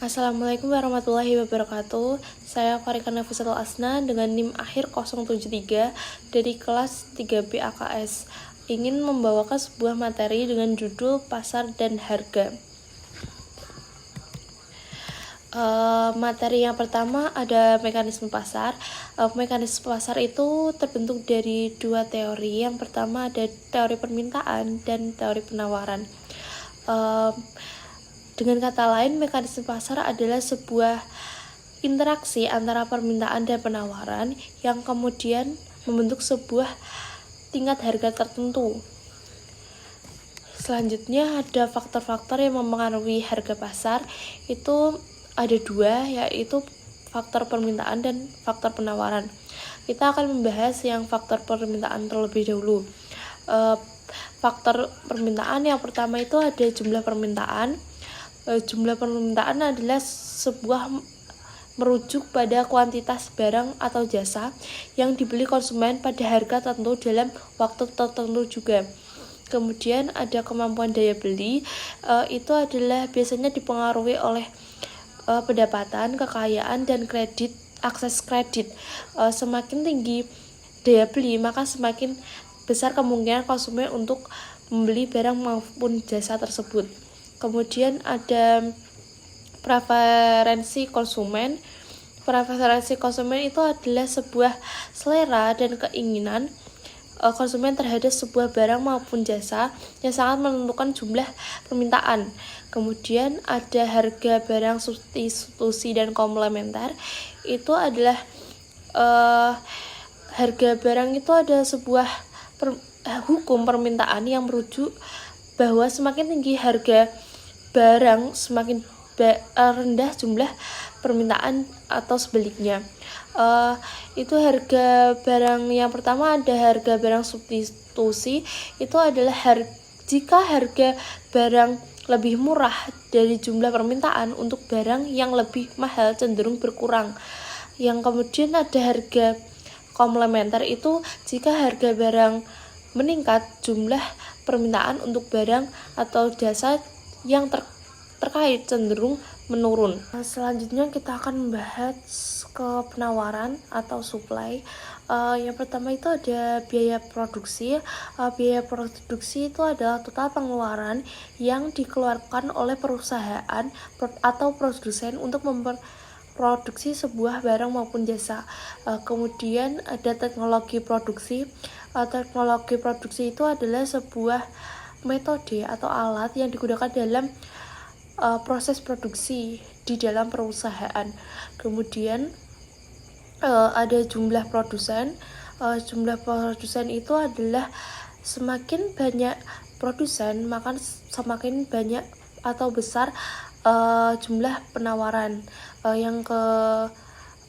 Assalamualaikum warahmatullahi wabarakatuh. Saya Farika Nafisatul Asna dengan NIM akhir 073 dari kelas 3B AKS. Ingin membawakan sebuah materi dengan judul Pasar dan Harga. Materi yang pertama ada mekanisme pasar. Mekanisme pasar itu terbentuk dari dua teori. Yang pertama ada teori permintaan dan teori penawaran. Dengan kata lain, mekanisme pasar adalah sebuah interaksi antara permintaan dan penawaran yang kemudian membentuk sebuah tingkat harga tertentu. Selanjutnya ada faktor-faktor yang mempengaruhi harga pasar. Itu ada dua, yaitu faktor permintaan dan faktor penawaran. Kita akan membahas yang faktor permintaan terlebih dahulu. Faktor permintaan yang pertama itu ada jumlah permintaan. Jumlah permintaan adalah sebuah merujuk pada kuantitas barang atau jasa yang dibeli konsumen pada harga tertentu dalam waktu tertentu juga. Kemudian ada kemampuan daya beli, itu adalah biasanya dipengaruhi oleh pendapatan, kekayaan, dan kredit, akses kredit. Semakin tinggi daya beli, maka semakin besar kemungkinan konsumen untuk membeli barang maupun jasa tersebut. Kemudian ada preferensi konsumen. Preferensi konsumen itu adalah sebuah selera dan keinginan konsumen terhadap sebuah barang maupun jasa yang sangat menentukan jumlah permintaan. Kemudian ada harga barang substitusi dan komplementer. Itu adalah harga barang itu ada sebuah hukum permintaan yang merujuk bahwa semakin tinggi harga barang semakin rendah jumlah permintaan atau sebaliknya. Itu harga barang yang pertama ada harga barang substitusi. Itu adalah jika harga barang lebih murah dari jumlah permintaan untuk barang yang lebih mahal cenderung berkurang. Yang kemudian ada harga komplementer, itu jika harga barang meningkat jumlah permintaan untuk barang atau jasa yang terkait cenderung menurun. Selanjutnya kita akan membahas ke penawaran atau supply. Yang pertama itu ada biaya produksi. Biaya produksi itu adalah total pengeluaran yang dikeluarkan oleh perusahaan atau produsen untuk memproduksi sebuah barang maupun jasa. Kemudian ada teknologi produksi. Teknologi produksi itu adalah sebuah metode atau alat yang digunakan dalam proses produksi di dalam perusahaan. Kemudian ada jumlah produsen. Jumlah produsen itu adalah semakin banyak produsen maka semakin banyak atau besar jumlah penawaran. Yang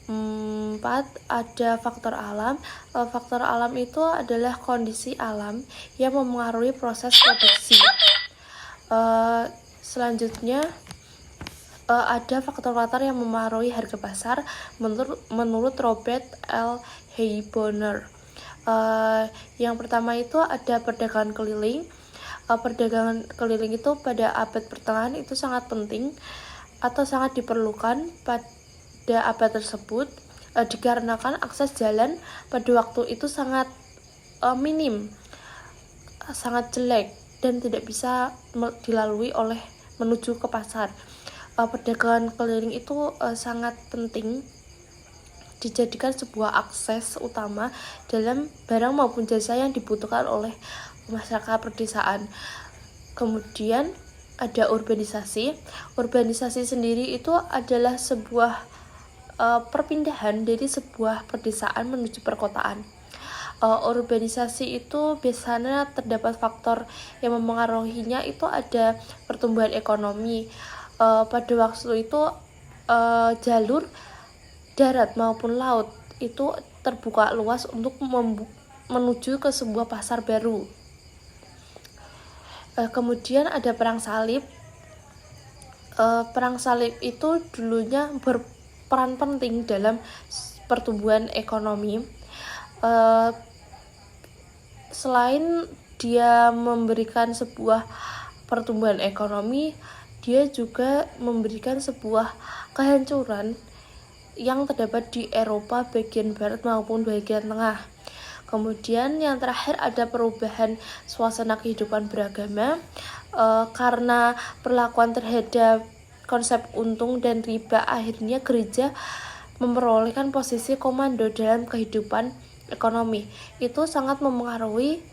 keempat ada faktor alam. Faktor alam itu adalah kondisi alam yang memengaruhi proses produksi. Selanjutnya ada faktor-faktor yang memengaruhi harga pasar menurut Robert L. Heibonner. Yang pertama itu ada perdagangan keliling. Perdagangan keliling itu pada abad pertengahan itu sangat penting atau sangat diperlukan pada abad tersebut dikarenakan akses jalan pada waktu itu sangat minim, sangat jelek dan tidak bisa dilalui oleh menuju ke pasar. Perdagangan keliling itu sangat penting dijadikan sebuah akses utama dalam barang maupun jasa yang dibutuhkan oleh masyarakat pedesaan. Kemudian ada urbanisasi. Urbanisasi sendiri itu adalah sebuah perpindahan dari sebuah pedesaan menuju perkotaan. Urbanisasi itu biasanya terdapat faktor yang memengaruhinya, itu ada pertumbuhan ekonomi. Pada waktu itu jalur darat maupun laut itu terbuka luas untuk menuju ke sebuah pasar baru. Kemudian ada perang salib. Perang salib itu dulunya berperan penting dalam pertumbuhan ekonomi. Selain dia memberikan sebuah pertumbuhan ekonomi, dia juga memberikan sebuah kehancuran yang terdapat di Eropa bagian barat maupun bagian tengah. Kemudian yang terakhir ada perubahan suasana kehidupan beragama karena perlakuan terhadap konsep untung dan riba, akhirnya gereja memperolehkan posisi komando dalam kehidupan ekonomi. Itu sangat memengaruhi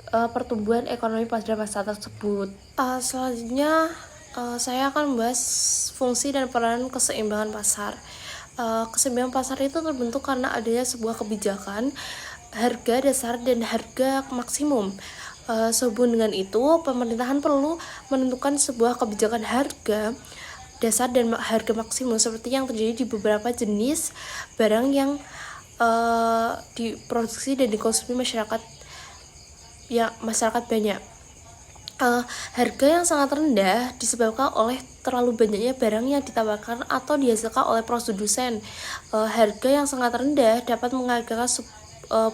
pertumbuhan ekonomi pada masa tersebut. Selanjutnya saya akan membahas fungsi dan peranan keseimbangan pasar. Keseimbangan pasar itu terbentuk karena adanya sebuah kebijakan harga dasar dan harga maksimum. Sehubungan dengan itu, pemerintahan perlu menentukan sebuah kebijakan harga dasar dan harga maksimum seperti yang terjadi di beberapa jenis barang yang diproduksi dan dikonsumsi masyarakat banyak. Harga yang sangat rendah disebabkan oleh terlalu banyaknya barang yang ditawarkan atau dihasilkan oleh produsen. Harga yang sangat rendah dapat mengakibatkan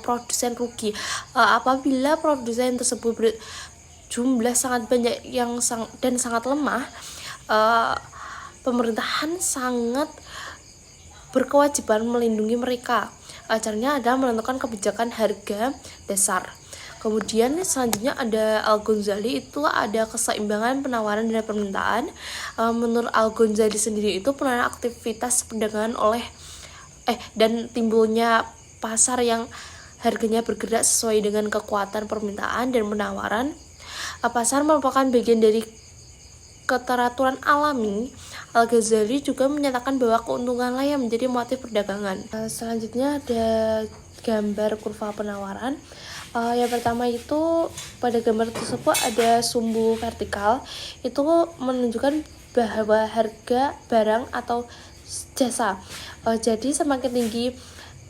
produsen rugi. Apabila produsen tersebut berjumlah sangat banyak dan sangat lemah, pemerintahan sangat berkewajiban melindungi mereka. Caranya adalah menentukan kebijakan harga dasar. Kemudian selanjutnya ada Al-Ghazali, itu ada keseimbangan penawaran dan permintaan. Menurut Al-Ghazali sendiri itu penawaran aktivitas perdagangan dan timbulnya pasar yang harganya bergerak sesuai dengan kekuatan permintaan dan penawaran. Pasar merupakan bagian dari keteraturan alami. Al-Ghazali juga menyatakan bahwa keuntunganlah yang menjadi motif perdagangan. Selanjutnya ada gambar kurva penawaran. Yang pertama itu pada gambar tersebut ada sumbu vertikal, itu menunjukkan bahwa harga barang atau jasa. Jadi semakin tinggi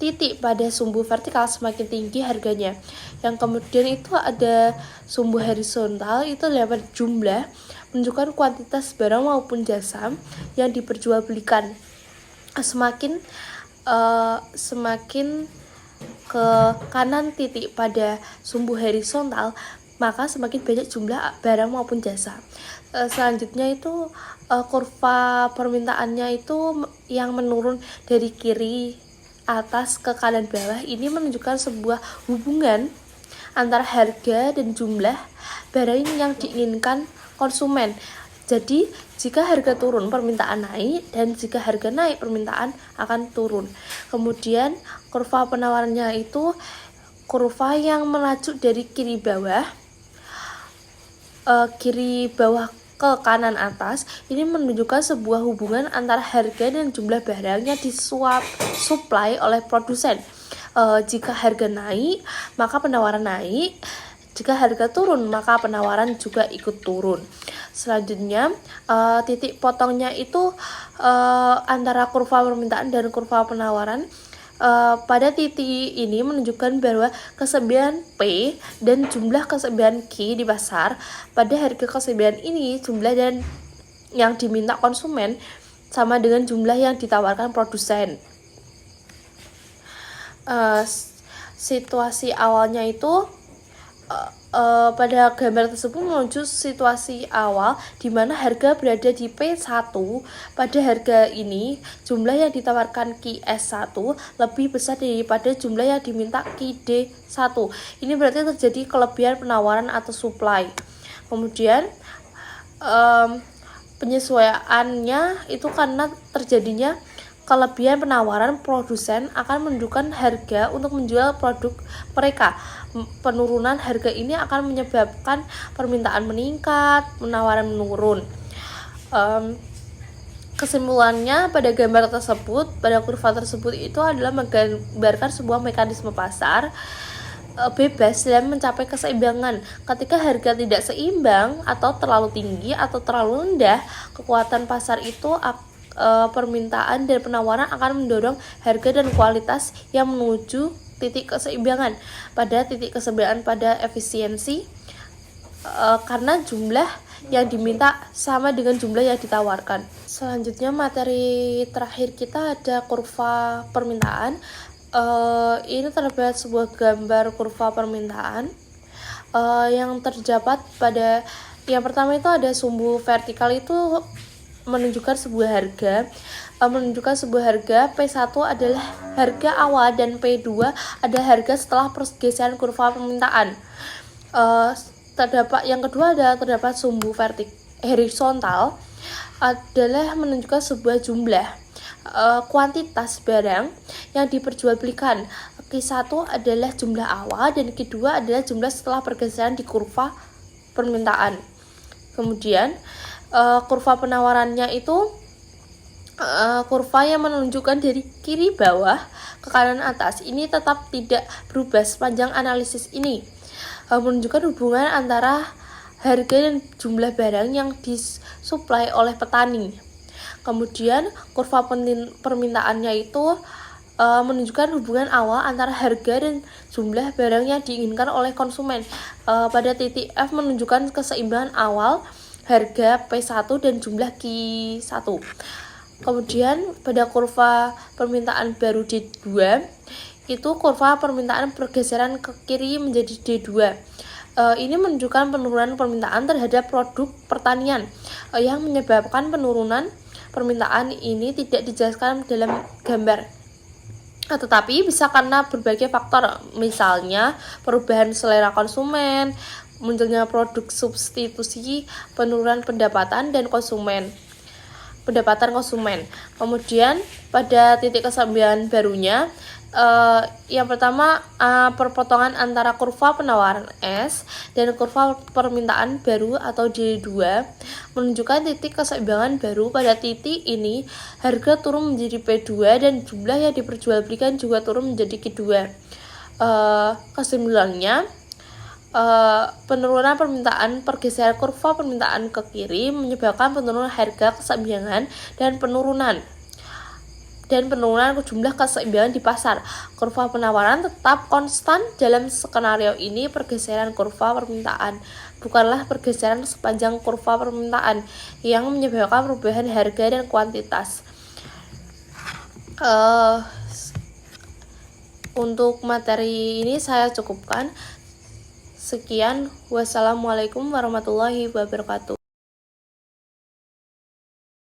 titik pada sumbu vertikal, semakin tinggi harganya. Yang kemudian itu ada sumbu horizontal, itu dapat jumlah, menunjukkan kuantitas barang maupun jasa yang diperjualbelikan. Semakin ke kanan titik pada sumbu horizontal, maka semakin banyak jumlah barang maupun jasa. Selanjutnya itu kurva permintaannya itu yang menurun dari kiri atas ke kanan bawah. Ini menunjukkan sebuah hubungan antara harga dan jumlah barang yang diinginkan konsumen. Jadi jika harga turun, permintaan naik, dan jika harga naik, permintaan akan turun. Kemudian kurva penawarannya itu kurva yang melaju dari kiri bawah ke kanan atas. Ini menunjukkan sebuah hubungan antara harga dan jumlah barang yang disuplai oleh produsen. Jika harga naik, maka penawaran naik. Jika harga turun, maka penawaran juga ikut turun. Selanjutnya, titik potongnya itu antara kurva permintaan dan kurva penawaran. Pada titik ini menunjukkan bahwa kesediaan P dan jumlah kesediaan Q di pasar. Pada harga kesediaan ini, jumlah dan yang diminta konsumen sama dengan jumlah yang ditawarkan produsen. Situasi awalnya itu pada gambar tersebut menuju situasi awal di mana harga berada di P1. Pada harga ini, jumlah yang ditawarkan QS1 lebih besar daripada jumlah yang diminta QD1. Ini berarti terjadi kelebihan penawaran atau supply. Kemudian penyesuaiannya itu karena terjadinya kelebihan penawaran, produsen akan menentukan harga untuk menjual produk mereka. Penurunan harga ini akan menyebabkan permintaan meningkat, penawaran menurun. Kesimpulannya pada gambar tersebut, pada kurva tersebut itu adalah menggambarkan sebuah mekanisme pasar bebas dalam mencapai keseimbangan. Ketika harga tidak seimbang atau terlalu tinggi atau terlalu rendah, kekuatan pasar itu permintaan dan penawaran akan mendorong harga dan kualitas yang menuju titik keseimbangan. Pada titik keseimbangan pada efisiensi, karena jumlah yang diminta sama dengan jumlah yang ditawarkan. Selanjutnya materi terakhir kita ada kurva permintaan. Ini terdapat sebuah gambar kurva permintaan yang terdapat pada Yang pertama itu ada sumbu vertikal, itu menunjukkan sebuah harga. P1 adalah harga awal dan P2 adalah harga setelah pergeseran kurva permintaan. Terdapat sumbu horizontal adalah menunjukkan sebuah jumlah kuantitas barang yang diperjualbelikan. Q1 adalah jumlah awal dan Q2 adalah jumlah setelah pergeseran di kurva permintaan. Kemudian kurva penawarannya itu kurva yang menunjukkan dari kiri bawah ke kanan atas. Ini tetap tidak berubah sepanjang analisis ini. Menunjukkan hubungan antara harga dan jumlah barang yang disuplai oleh petani. Kemudian kurva permintaannya itu menunjukkan hubungan awal antara harga dan jumlah barang yang diinginkan oleh konsumen. Pada titik F menunjukkan keseimbangan awal harga P1 dan jumlah Q1. Kemudian pada kurva permintaan baru D2 itu kurva permintaan pergeseran ke kiri menjadi D2. Ini menunjukkan penurunan permintaan terhadap produk pertanian yang menyebabkan penurunan permintaan ini tidak dijelaskan dalam gambar. Tetapi bisa karena berbagai faktor, misalnya perubahan selera konsumen, munculnya produk substitusi, penurunan pendapatan konsumen. Kemudian pada titik keseimbangan barunya, yang pertama perpotongan antara kurva penawaran S dan kurva permintaan baru atau D2 menunjukkan titik keseimbangan baru. Pada titik ini harga turun menjadi P2 dan jumlah yang diperjualbelikan juga turun menjadi Q2. Kesimpulannya, penurunan permintaan, pergeseran kurva permintaan ke kiri menyebabkan penurunan harga keseimbangan dan penurunan jumlah keseimbangan di pasar. Kurva penawaran tetap konstan dalam skenario ini. Pergeseran kurva permintaan bukanlah pergeseran sepanjang kurva permintaan yang menyebabkan perubahan harga dan kuantitas. Untuk materi ini saya cukupkan. Sekian, wassalamualaikum warahmatullahi wabarakatuh.